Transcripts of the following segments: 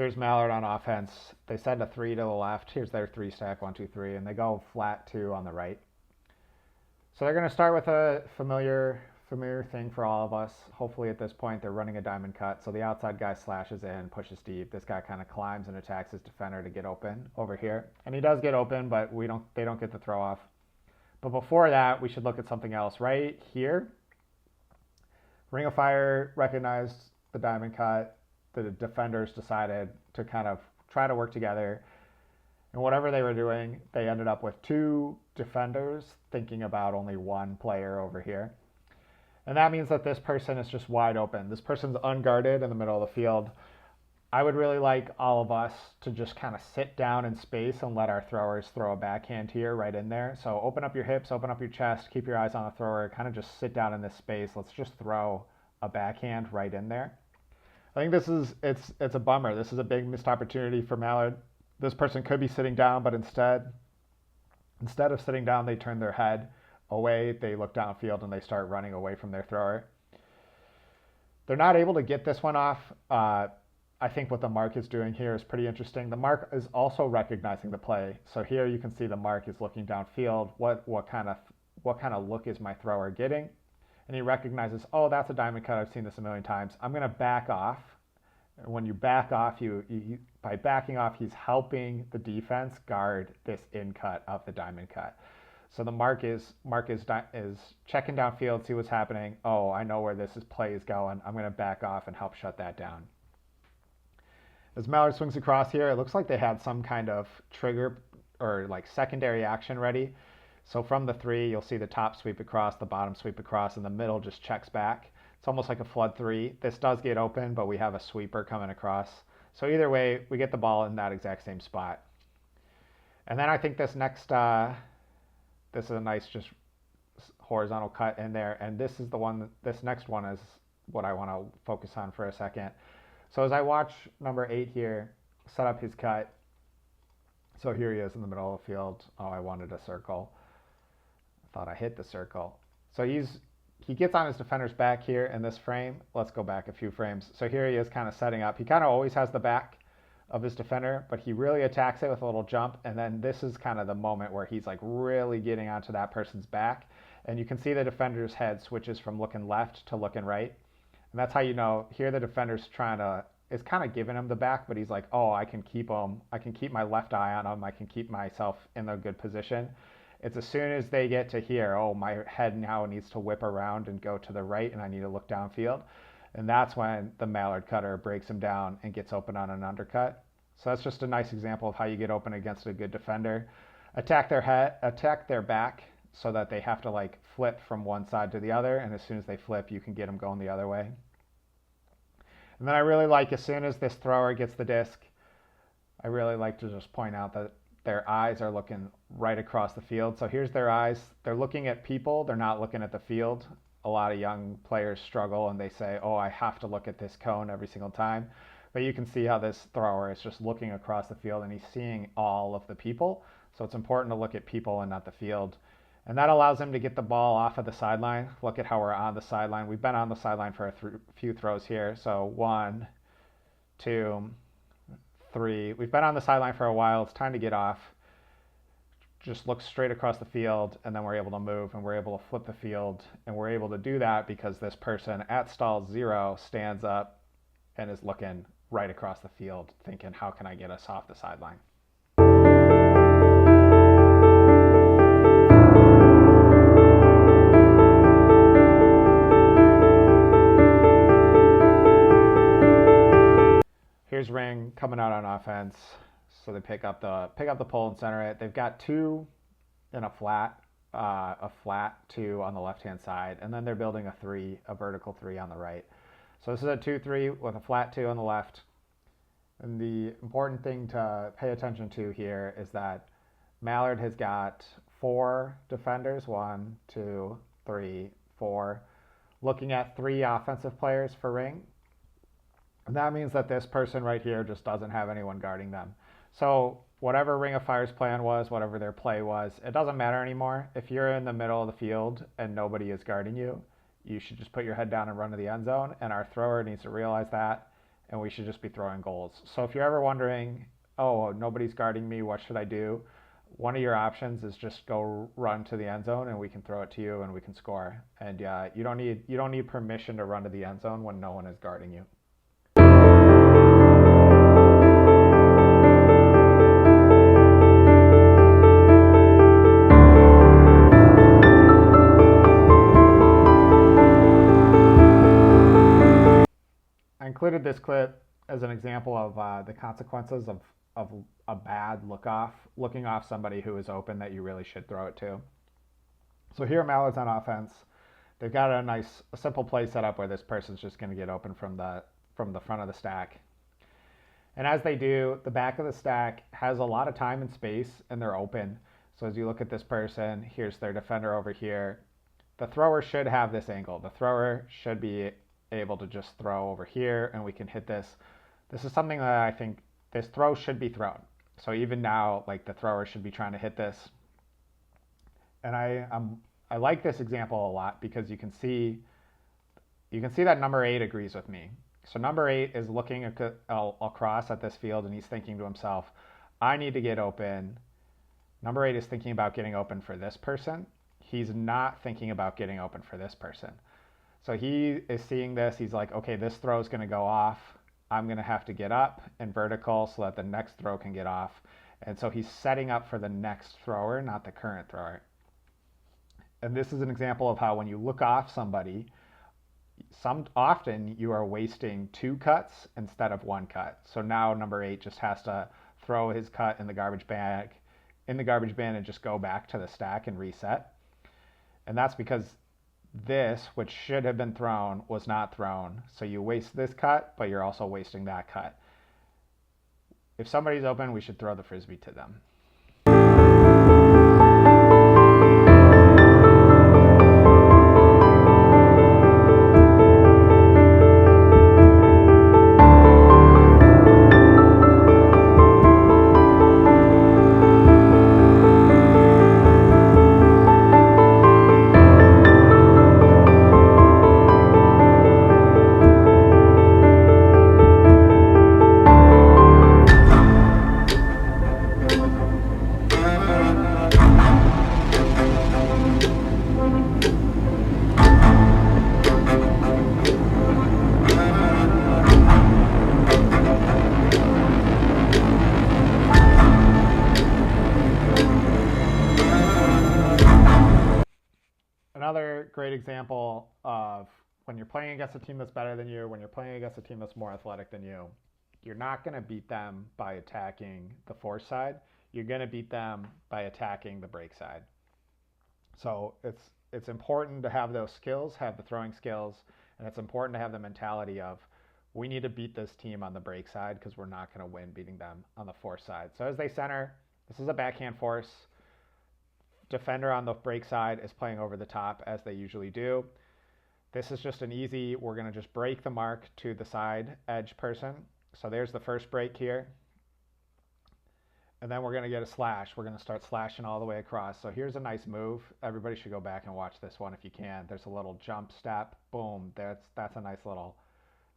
here's Mallard on offense. They send a 3 to the left. Here's their 3 stack, 1, 2, 3, and they go flat 2 on the right. So they're going to start with a familiar thing for all of us. Hopefully at this point they're running a diamond cut. So the outside guy slashes in, pushes deep. This guy kind of climbs and attacks his defender to get open over here. And he does get open, but they don't get the throw off. But before that, we should look at something else. Right here, Ring of Fire recognized the diamond cut. The defenders decided to kind of try to work together. And whatever they were doing, they ended up with 2 defenders thinking about only 1 player over here. And that means that this person is just wide open. This person's unguarded in the middle of the field. I would really like all of us to just kind of sit down in space and let our throwers throw a backhand here right in there. So open up your hips, open up your chest, keep your eyes on the thrower, kind of just sit down in this space. Let's just throw a backhand right in there. I think it's a bummer. This is a big missed opportunity for Mallard. This person could be sitting down, but instead of sitting down, they turn their head away. They look downfield and they start running away from their thrower. They're not able to get this one off. I think what the mark is doing here is pretty interesting. The mark is also recognizing the play. So here you can see the mark is looking downfield. What kind of look is my thrower getting? And he recognizes, oh, that's a diamond cut. I've seen this a million times. I'm going to back off. And when you back off, by backing off, he's helping the defense guard this in cut of the diamond cut. So the mark is checking downfield, see what's happening. Oh, I know where this play is going. I'm going to back off and help shut that down. As Mallard swings across here, it looks like they had some kind of trigger or like secondary action ready. So from the 3, you'll see the top sweep across, the bottom sweep across, and the middle just checks back. It's almost like a flood 3. This does get open, but we have a sweeper coming across. So either way, we get the ball in that exact same spot. And then I think this next, this is a nice just horizontal cut in there. And this next one is what I want to focus on for a second. So as I watch number 8 here set up his cut, so here he is in the middle of the field. Oh, I wanted a circle. I thought I hit the circle. So he gets on his defender's back here in this frame. Let's go back a few frames. So here he is kind of setting up. He kind of always has the back of his defender, but he really attacks it with a little jump. And then this is kind of the moment where he's like really getting onto that person's back. And you can see the defender's head switches from looking left to looking right. And that's how you know here the defender's is kind of giving him the back, but he's like, oh, I can keep him. I can keep my left eye on him. I can keep myself in a good position. It's as soon as they get to here, oh, my head now needs to whip around and go to the right, and I need to look downfield. And that's when the Mallard cutter breaks him down and gets open on an undercut. So that's just a nice example of how you get open against a good defender. Attack their back so that they have to like flip from one side to the other, and as soon as they flip, you can get them going the other way. And then I really like, as soon as this thrower gets the disc, I really like to just point out that their eyes are looking right across the field. So here's their eyes. They're looking at people. They're not looking at the field. A lot of young players struggle and they say, oh, I have to look at this cone every single time. But you can see how this thrower is just looking across the field and he's seeing all of the people. So it's important to look at people and not the field. And that allows him to get the ball off of the sideline. Look at how we're on the sideline. We've been on the sideline for a few throws here. So 1, 2, 3. We've been on the sideline for a while. It's time to get off. Just look straight across the field, and then we're able to move, and we're able to flip the field. And we're able to do that because this person at stall 0 stands up and is looking right across the field, thinking, how can I get us off the sideline? Here's Ring coming out on offense. So they pick up the pole and center it. They've got 2 in a flat 2 on the left-hand side, and then they're building a vertical 3 on the right. So this is a 2-3 with a flat 2 on the left. And the important thing to pay attention to here is that Mallard has got 4 defenders, 1, 2, 3, 4, looking at 3 offensive players for Ring. And that means that this person right here just doesn't have anyone guarding them. So whatever Ring of Fire's plan was, whatever their play was, it doesn't matter anymore. If you're in the middle of the field and nobody is guarding you, you should just put your head down and run to the end zone. And our thrower needs to realize that and we should just be throwing goals. So if you're ever wondering, oh, nobody's guarding me, what should I do? One of your options is just go run to the end zone, and we can throw it to you, and we can score. And you don't need permission to run to the end zone when no one is guarding you. I included this clip as an example of the consequences of a bad looking off somebody who is open that you really should throw it to. So here Mallard's on offense. They've got a simple play set up where this person's just going to get open from the front of the stack. And as they do, the back of the stack has a lot of time and space, and they're open. So as you look at this person, here's their defender over here. The thrower should have this angle. The thrower should be able to just throw over here, and we can hit this. This is something that I think this throw should be thrown. So even now, like, the thrower should be trying to hit this. And I like this example a lot because you can see that number 8 agrees with me. So number 8 is looking across at this field, and he's thinking to himself, I need to get open. Number 8 is thinking about getting open for this person. He's not thinking about getting open for this person. So he is seeing this. He's like, okay, this throw is going to go off. I'm going to have to get up and vertical so that the next throw can get off. And so he's setting up for the next thrower, not the current thrower. And this is an example of how when you look off somebody, often you are wasting 2 cuts instead of 1 cut. So now number 8 just has to throw his cut in the garbage bin and just go back to the stack and reset. And that's because this, which should have been thrown, was not thrown. So you waste this cut, but you're also wasting that cut. If somebody's open, we should throw the Frisbee to them. Another great example of when you're playing against a team that's better than you, when you're playing against a team that's more athletic than you, you're not going to beat them by attacking the force side. You're going to beat them by attacking the break side. So it's important to have those skills, have the throwing skills, and it's important to have the mentality of we need to beat this team on the break side because we're not going to win beating them on the force side. So as they center, this is a backhand force. Defender on the break side is playing over the top as they usually do. This is just we're going to just break the mark to the side edge person. So there's the first break here. And then we're going to get a slash. We're going to start slashing all the way across. So here's a nice move. Everybody should go back and watch this one if you can. There's a little jump step. Boom. That's a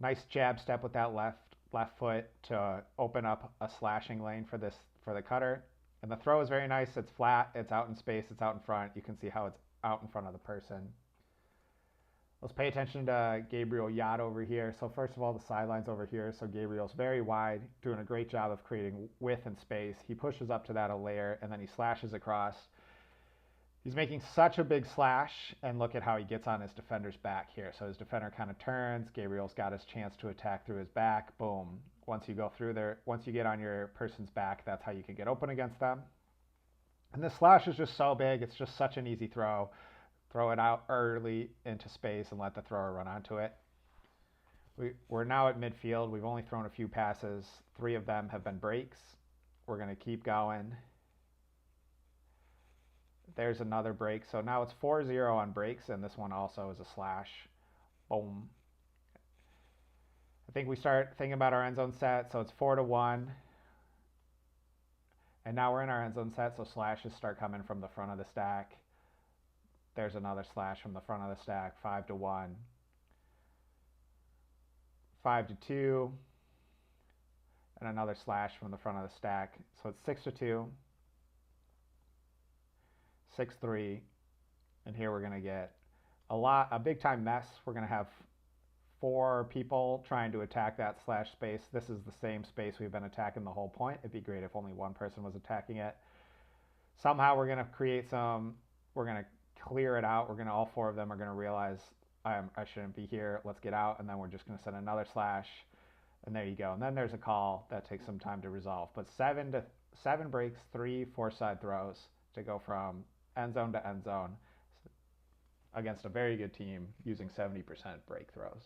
nice jab step with that left foot to open up a slashing lane for the cutter. And the throw is very nice. It's flat. It's out in space. It's out in front. You can see how it's out in front of the person. Let's pay attention to Gabriel Yacht over here. So first of all, the sideline's over here. So Gabriel's very wide, doing a great job of creating width and space. He pushes up to that a layer, and then he slashes across. He's making such a big slash, and look at how he gets on his defender's back here. So his defender kind of turns. Gabriel's got his chance to attack through his back. Boom. Once you get on your person's back, that's how you can get open against them. And this slash is just so big. It's just such an easy throw. Throw it out early into space and let the thrower run onto it. We're now at midfield. We've only thrown a few passes. 3 of them have been breaks. We're going to keep going. There's another break. So now it's 4-0 on breaks, and this one also is a slash. Boom. I think we start thinking about our end zone set. So it's 4-1. And now we're in our end zone set, so slashes start coming from the front of the stack. There's another slash from the front of the stack. 5-1. 5-2. and another slash from the front of the stack. So it's 6-2, 6-3, and here we're going to get a big time mess. We're going to have 4 people trying to attack that slash space. This is the same space we've been attacking the whole point. It'd be great if only one person was attacking it. Somehow we're going to we're going to clear it out. All 4 of them are going to realize I shouldn't be here. Let's get out. And then we're just going to send another slash. And there you go. And then there's a call that takes some time to resolve. But 7 breaks, 3 4-side throws to go from end zone to end zone against a very good team using 70% break throws.